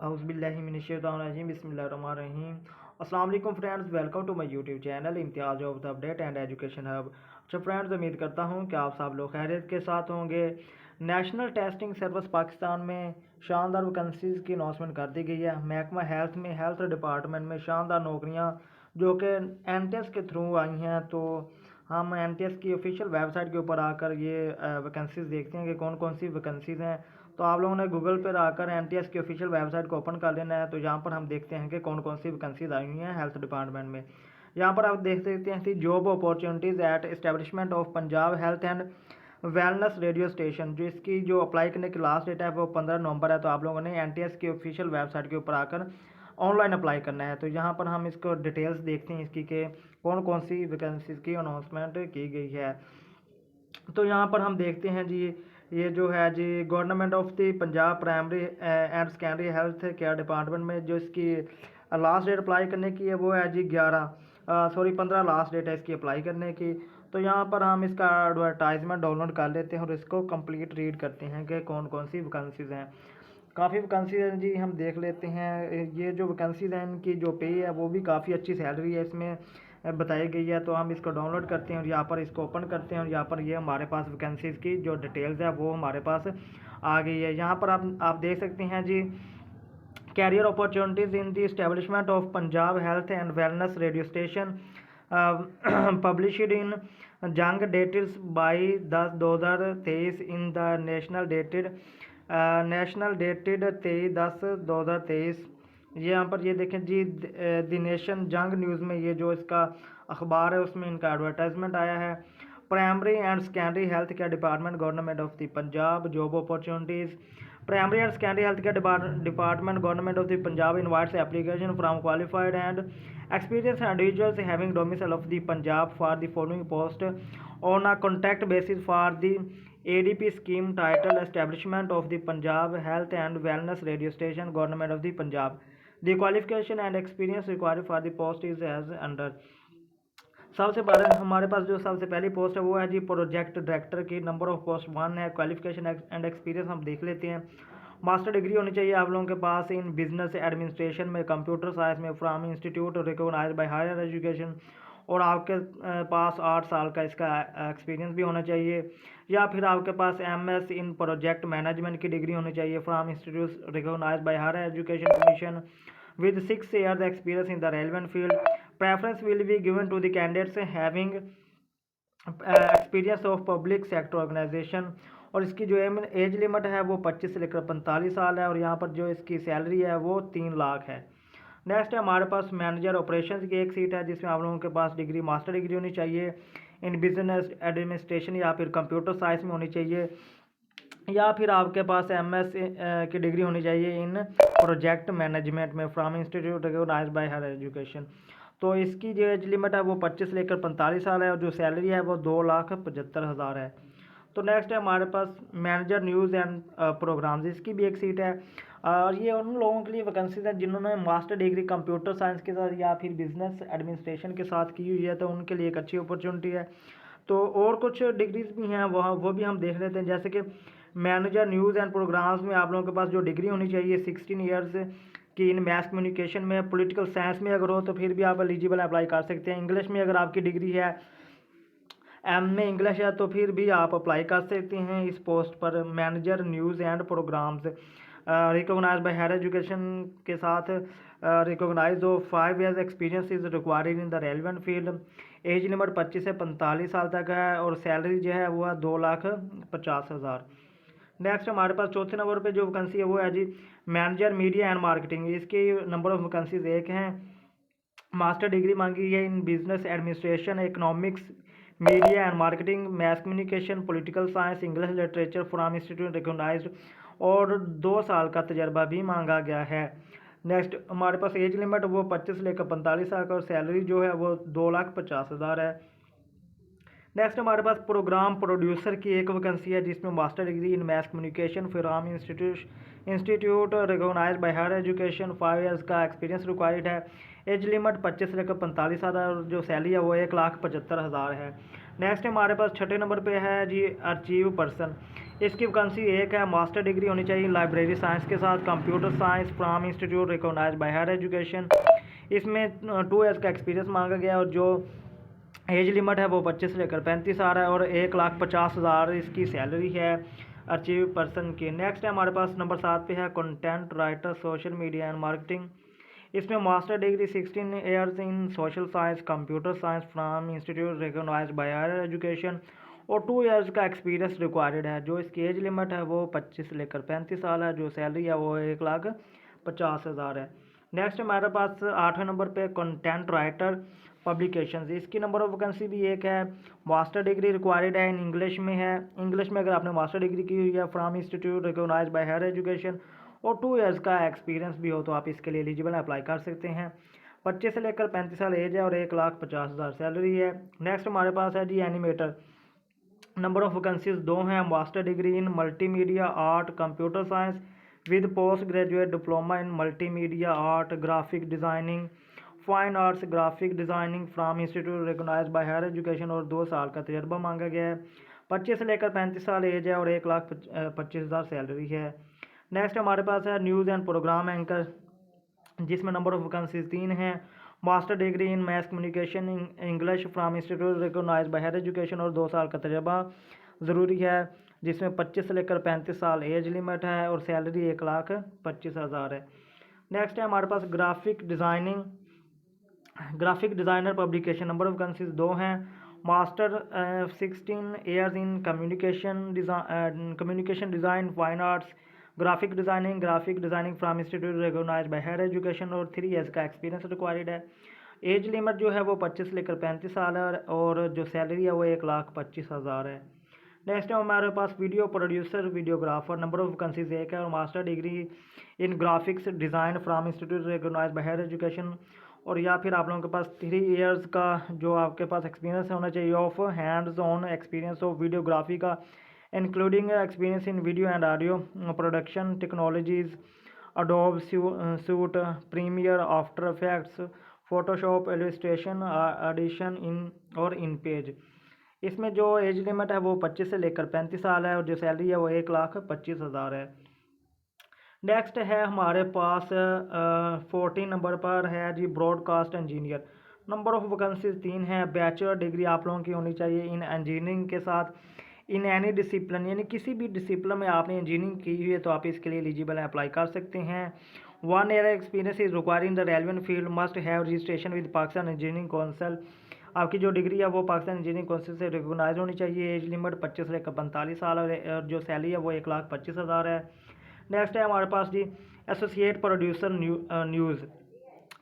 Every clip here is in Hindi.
औज़ुबिल्लाहिमिनश्शैतानिर्रजीम बिस्मिल्लाहिर्रहमानिर्रहीम। अस्सलाम वालेकुम friends, welcome to my YouTube channel Imtiaz of the update and education hub. अच्छा फ्रेंड्स, उम्मीद करता हूँ कि आप सब लोग खैरियत के साथ होंगे। नेशनल टेस्टिंग सर्विस पाकिस्तान में शानदार वैकेंसीज़ की अनाउंसमेंट कर दी गई है। महकमा हेल्थ में हेल्थ डिपार्टमेंट में शानदार नौकरियाँ जो कि NTS के थ्रू आई हैं, तो हम NTS की ऑफिशियल वेबसाइट के ऊपर आकर ये वैकेंसीज़ देखते हैं कि कौन कौन सी वैकेंसीज़ हैं। तो आप लोगों ने गूगल पर आकर NTS की ऑफिशियल वेबसाइट को ओपन कर लेना है। तो यहाँ पर हम देखते हैं कि कौन कौन सी वैकेंसीज आई हुई हैं हेल्थ डिपार्टमेंट में। यहाँ पर आप देख सकते हैं कि job opportunities at establishment of Punjab health and wellness radio station, जो इसकी जो अप्लाई करने की लास्ट डेट है वो 15 नवंबर है। तो आप लोगों ने NTS की ऑफिशियल वेबसाइट के ऊपर आकर ऑनलाइन अप्लाई करना है। तो यहाँ पर हम इसको डिटेल्स देखते हैं इसकी कि कौन कौन सी वैकेंसीज की अनाउंसमेंट की गई है। तो यहाँ पर हम देखते हैं जी, ये जो है जी government of the Punjab primary and secondary health care department में जो इसकी लास्ट डेट अप्लाई करने की है वो है जी 15 लास्ट डेट है इसकी अप्लाई करने की। तो यहाँ पर हम इसका एडवर्टाइजमेंट डाउनलोड कर लेते हैं और इसको कंप्लीट रीड करते हैं कि कौन कौन सी वैकेंसीज़ हैं। काफ़ी वैकेंसीज हैं जी, हम देख लेते हैं। ये जो वैकेंसीज हैं इनकी जो पे है वो भी काफ़ी अच्छी सैलरी है इसमें बताई गई है। तो हम इसको डाउनलोड करते हैं और यहाँ पर इसको ओपन करते हैं और यहाँ पर ये हमारे पास वैकेंसीज़ की जो डिटेल्स है वो हमारे पास आ गई है। यहाँ पर आप देख सकते हैं जी, career opportunities in the establishment of Punjab health and wellness radio station published in Jang dated by 10/2023 in the national dated 23/10/2023। ये यहाँ पर ये देखें जी, द नेशन जंग न्यूज़ में ये जो इसका अखबार है उसमें इनका एडवर्टाइजमेंट आया है। Primary and secondary health care department government of the Punjab job opportunities. Primary and secondary health care department government of the Punjab invites application from qualified and experienced individuals having domicile of the Punjab for the following post on a contract basis for the ADP scheme title establishment of the Punjab Health and Wellness Radio Station Government of the Punjab. The qualification and experience required for the post is as under. सबसे पहले हमारे पास जो सबसे पहली पोस्ट है वो है जी प्रोजेक्ट डायरेक्टर की। नंबर ऑफ पोस्ट 1 है। क्वालिफिकेशन एंड एक्सपीरियंस हम देख लेते हैं। मास्टर डिग्री होनी चाहिए आप लोगों के पास इन बिजनेस एडमिनिस्ट्रेशन में, कंप्यूटर साइंस में from institute recognised by higher education, और आपके पास 8 साल का इसका एक्सपीरियंस भी होना चाहिए। या फिर आपके पास MS इन प्रोजेक्ट मैनेजमेंट की डिग्री होनी चाहिए from institute recognised by higher education commission with 6 years experience in the relevant field. Preference will be given to the candidates having experience of public sector organization। और इसकी जो एज लिमिट है वो 25 से लेकर 45 साल है। और यहाँ पर जो इसकी सैलरी है वो 3 लाख है। नेक्स्ट है हमारे पास मैनेजर ऑपरेशंस की एक सीट है जिसमें आप लोगों के पास डिग्री मास्टर डिग्री होनी चाहिए इन बिजनेस एडमिनिस्ट्रेशन या फिर कंप्यूटर साइंस में होनी चाहिए, या फिर आपके पास MS की डिग्री होनी चाहिए इन प्रोजेक्ट मैनेजमेंट में from institute recognised by higher education. तो इसकी जो एज लिमिट है वो 25 से लेकर 45 साल है और जो सैलरी है वो 2,75,000 है। तो नेक्स्ट है हमारे पास मैनेजर न्यूज़ एंड प्रोग्राम्स, इसकी भी एक सीट है। और ये उन लोगों के लिए वैकेंसीज है जिन्होंने मास्टर डिग्री कंप्यूटर साइंस के साथ या फिर बिजनेस एडमिनिस्ट्रेशन के साथ की हुई है, तो उनके लिए एक अच्छी अपॉर्चुनिटी है। तो और कुछ डिग्रीज भी हैं वो भी हम देख लेते हैं। जैसे कि मैनेजर न्यूज़ एंड प्रोग्राम्स में आप लोगों के पास जो डिग्री होनी चाहिए 16 ईयर्स की इन मैथ कम्युनिकेशन में, पॉलिटिकल साइंस में अगर हो तो फिर भी आप एलिजिबल अप्लाई कर सकते हैं। इंग्लिश में अगर आपकी डिग्री है MA इंग्लिश है तो फिर भी आप अप्लाई कर सकते हैं इस पोस्ट पर। Manager news and programs recognized by higher education के साथ recognize of 5 years experience is required in the relevant field. Age limit 25 से 45 साल तक है और सैलरी जो है वो है 2,50,000। नेक्स्ट हमारे पास चौथे नंबर पे जो वैकेंसी है वो है जी मैनेजर मीडिया एंड मार्केटिंग। इसकी नंबर ऑफ वैकेंसीज एक हैं। मास्टर डिग्री मांगी है in business administration, economics, media and marketing, math communication, political science, English literature from institute recognized, और 2 साल का तजर्बा भी मांगा गया है। नेक्स्ट हमारे पास एज लिमिट वो 25 से लेकर 45 साल का और सैलरी जो है वो 2,50,000 है। नेक्स्ट हमारे पास प्रोग्राम प्रोड्यूसर की एक वैकेंसी है जिसमें master degree in math communication from institute recognised by higher education, 5 years का एक्सपीरियंस रिक्वायर्ड है। एज लिमिट 25 से लेकर 45 साल है और जो सैलरी है वो 1,75,000 है। नेक्स्ट हमारे पास छठे नंबर पे है जी अचीव पर्सन। इसकी वैकेंसी एक है, मास्टर डिग्री होनी चाहिए लाइब्रेरी साइंस के साथ, computer science from institute recognise by higher education. इसमें 2 ईयर्स का एक्सपीरियंस मांगा गया और जो एज लिमिट है वो 25 से लेकर 35 साल है और 1,50,000 इसकी सैलरी है अचीव पर्सन की। नेक्स्ट है हमारे पास नंबर 7 पे है content writer social media and marketing. इसमें master degree 16 years in social science computer science from institute recognised by higher education और 2 ईयर्स का एक्सपीरियंस रिक्वायर्ड है। जो इसकी एज लिमिट है वो 25 से लेकर 35 साल है। जो सैलरी है वो 1,50,000 है। नेक्स्ट हमारे पास 8वें नंबर पे कंटेंट राइटर पब्लिकेशंस। इसकी नंबर ऑफ वैकेंसी भी एक है, मास्टर डिग्री रिक्वायर्ड है, इन इंग्लिश में है। इंग्लिश में अगर आपने मास्टर डिग्री की हुई है from institute recognise by higher education और 2 ईयर्स का एक्सपीरियंस भी हो तो आप इसके लिए एलिजिबल अप्लाई कर सकते हैं। 25 से लेकर 35 साल एज है और 1,50,000 सैलरी है। नेक्स्ट हमारे पास है जी एनिमेटर। नंबर ऑफ वैकेंसीज 2 हैं, master degree in multimedia art computer science with post graduate diploma in multimedia art graphic designing fine arts graphic designing from institute recognise by higher education और 2 साल का तजर्बा मांगा गया है। 25 से लेकर 35 साल एज है और 1,25,000 सैलरी है। नेक्स्ट हमारे पास है न्यूज़ एंड प्रोग्राम एंकर, जिसमें नंबर ऑफ वैकेंसीज 3 हैं, master degree in mass communication English from institute recognise by higher education और 2 साल का तजर्बा ज़रूरी है, जिसमें 25 से लेकर 35 साल एज लिमिट है और सैलरी 1,25,000 है। नेक्स्ट है हमारे पास graphic designer publication. Number of vacancies 2 हैं, master 16 years in communication design fine arts graphic designing from institute recognise by higher education और 3 ईयर्स का एक्सपीरियंस रिक्वायर्ड है। एज लिमिट जो है वो 25 से लेकर 35 साल है और जो सैलरी है वो 1,25,000 है। नेक्स्ट है हमारे पास video producer videographer. Number of vacancies एक है और master degree in graphics design from institute recognise by higher education और या फिर आप लोगों के पास 3 ईयर्स का जो आपके पास एक्सपीरियंस होना चाहिए of hands on experience of videography का, including experience in video and audio production technologies Adobe suite Premiere After Effects Photoshop illustration edition in और इन पेज। इसमें जो एज लिमिट है वो 25 से लेकर 35 साल है और जो सैलरी है वो 1,25,000 है। नेक्स्ट है हमारे पास 14 नंबर पर है जी broadcast engineer. Number of vacancies 3 हैं, बैचलर डिग्री आप लोगों की होनी चाहिए इन इंजीनियरिंग के साथ इन एनी डिसिप्लिन, यानी किसी भी डिसिप्लिन में आपने इंजीनियरिंग की हुई है तो आप इसके लिए एलिजिबल हैं, अप्लाई कर सकते हैं। 1 year experience is required in the relevant field, must have registration with Pakistan engineering council. आपकी जो डिग्री है वो पाकिस्तान इंजीनियरिंग काउंसिल से रिकॉग्नाइज होनी चाहिए। एज लिमिट 25 से लेकर 45 साल और जो सैलरी है वो 1,25,000 है। नेक्स्ट है हमारे पास जी associate producer news.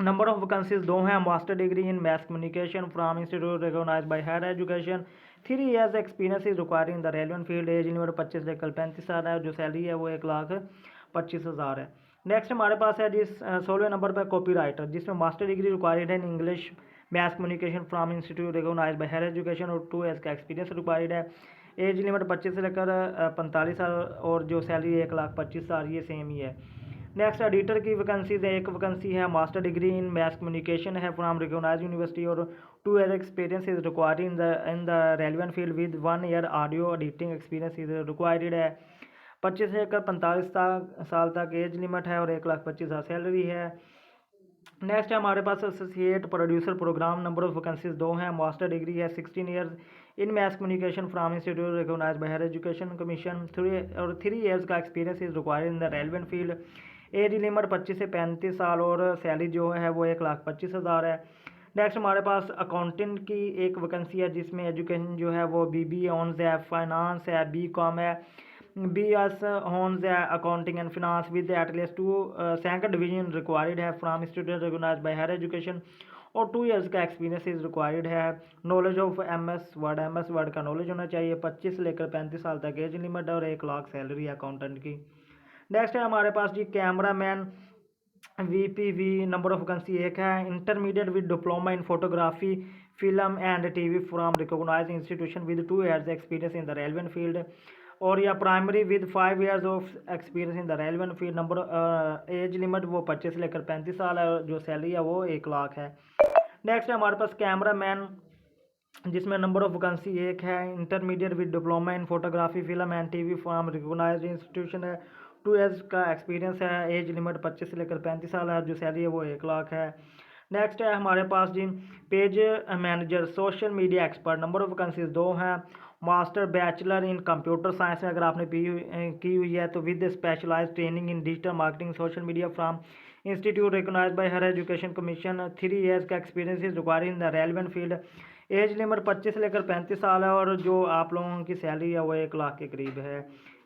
Number of vacancies 2 हैं, master degree in mass communication from institute recognise by higher education 3 years experience is required in the relevant field. Age limit 25 से लेकर 35 साल है, जो सैलरी है वो 1,25,000 है। नेक्स्ट हमारे पास है जिस 16वें नंबर पर कॉपी राइटर, जिसमें मास्टर डिग्री रिक्वायर्ड है in English mass communication from institute recognise by higher education और 2 ईयर्स का एक्सपीरियंस रिक्वायर्ड है। एज लिमिट 25 से लेकर 45 साल और जो सैलरी 1,25,000 ये सेम ही है। नेक्स्ट एडिटर की वैकेंसीज, एक वैकेंसी है, master degree in mass communication है फ्राम रिकॉग्नाइज यूनिवर्सिटी और 2 year experience is required in the relevant field with 1 year audio editing experience is required है। 25 से लेकर 45 साल तक एज लिमिट है और 1,25,000 सैलरी है। नेक्स्ट है हमारे पास associate producer programme. Number of vacancies 2 हैं, मास्टर डिग्री है 16 years in mass communication from institute recognise by higher education commission 3 years का experience is required in the relevant field. Age limit 25 से 35 साल और सैलरी जो है वो 1,25,000 है। नेक्स्ट हमारे पास अकाउंटेंट की एक वैकेंसी है, जिसमें एजुकेशन जो है वो BBA ऑनर्स है, फाइनेंस है, BCom है, BS ऑनर्स है accounting and finance with at least 2 second division required है from institute recognised by higher education और 2 ईयर्स का एक्सपीरियंस इज रिक्वायर्ड है। नॉलेज ऑफ MS वर्ड का नॉलेज होना चाहिए। 25 से लेकर 35 साल तक एज लिमिट और 1,00,000 सैलरी है अकाउंटेंट की। नेक्स्ट है हमारे पास जी camera man VPV। Number of vacancy एक है, intermediate with diploma in photography film and TV from recognised institution with 2 years experience in the relevant field और या primary with 5 years of experience in the relevant field. Number age limit वो 25 से लेकर 35 साल है, जो सैलरी है वो 1,00,000 है। नेक्स्ट है हमारे पास कैमरा मैन जिसमें नंबर ऑफ वैकेंसी एक है। Intermediate with diploma in photography film and TV from recognized institution है। 2 ईयर्स का एक्सपीरियंस है। एज लिमिट 25 से लेकर 35 साल है। जो सैलरी है वो 1 लाख है। नेक्स्ट है हमारे पास जी page manager social media expert. Number of vacancies 2 हैं। Master bachelor in computer science में अगर आपने की हुई है तो with specialised training in digital marketing social media from institute recognised by higher education commission. 3 years का experience is required in the relevant field. Age limit 25 से लेकर 35 साल है और जो आप लोगों की सैलरी है वो 1 लाख के करीब है,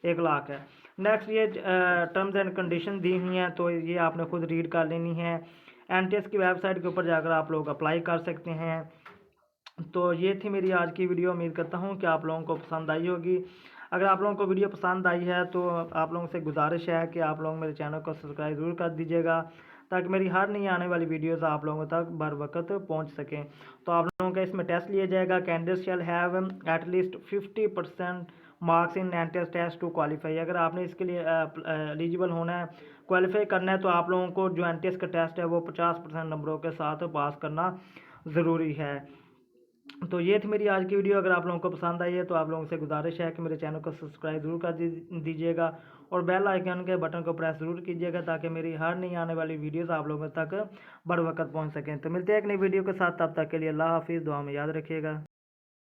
1 लाख है। नेक्स्ट ये टर्म्स एंड कंडीशन दी हुई हैं तो ये आपने खुद रीड कर लेनी है। एनटीएस की वेबसाइट के ऊपर जाकर आप लोग अप्लाई कर सकते हैं। तो ये थी मेरी आज की वीडियो। उम्मीद करता हूँ कि आप लोगों को पसंद आई होगी। अगर आप लोगों को वीडियो पसंद आई है तो आप लोगों से गुजारिश है कि आप लोग मेरे चैनल को सब्सक्राइब ज़रूर कर दीजिएगा ताकि मेरी हर नई आने वाली वीडियोस आप लोगों तक बर वक्त पहुँच सकें। तो आप लोगों का इसमें टेस्ट लिया जाएगा। Candidates shall have at least 50% marks in entrance test to qualify. अगर आपने इसके लिए एलिजिबल होना है, क्वालिफाई करना है तो आप लोगों को जो एंट्रेंस का टेस्ट है वो 50% नंबरों के साथ पास करना ज़रूरी है। तो ये थी मेरी आज की वीडियो। अगर आप लोगों को पसंद आई है तो आप लोगों से गुजारिश है कि मेरे चैनल को सब्सक्राइब ज़रूर कर दीजिएगा और बेल आइकन के बटन को प्रेस ज़रूर कीजिएगा ताकि मेरी हर नई आने वाली वीडियोस आप लोगों तक बर वक्त पहुंच सकें। तो मिलते हैं एक नई वीडियो के साथ, तब तक के लिए अल्लाह हाफिज़। दुआ में याद रखिएगा।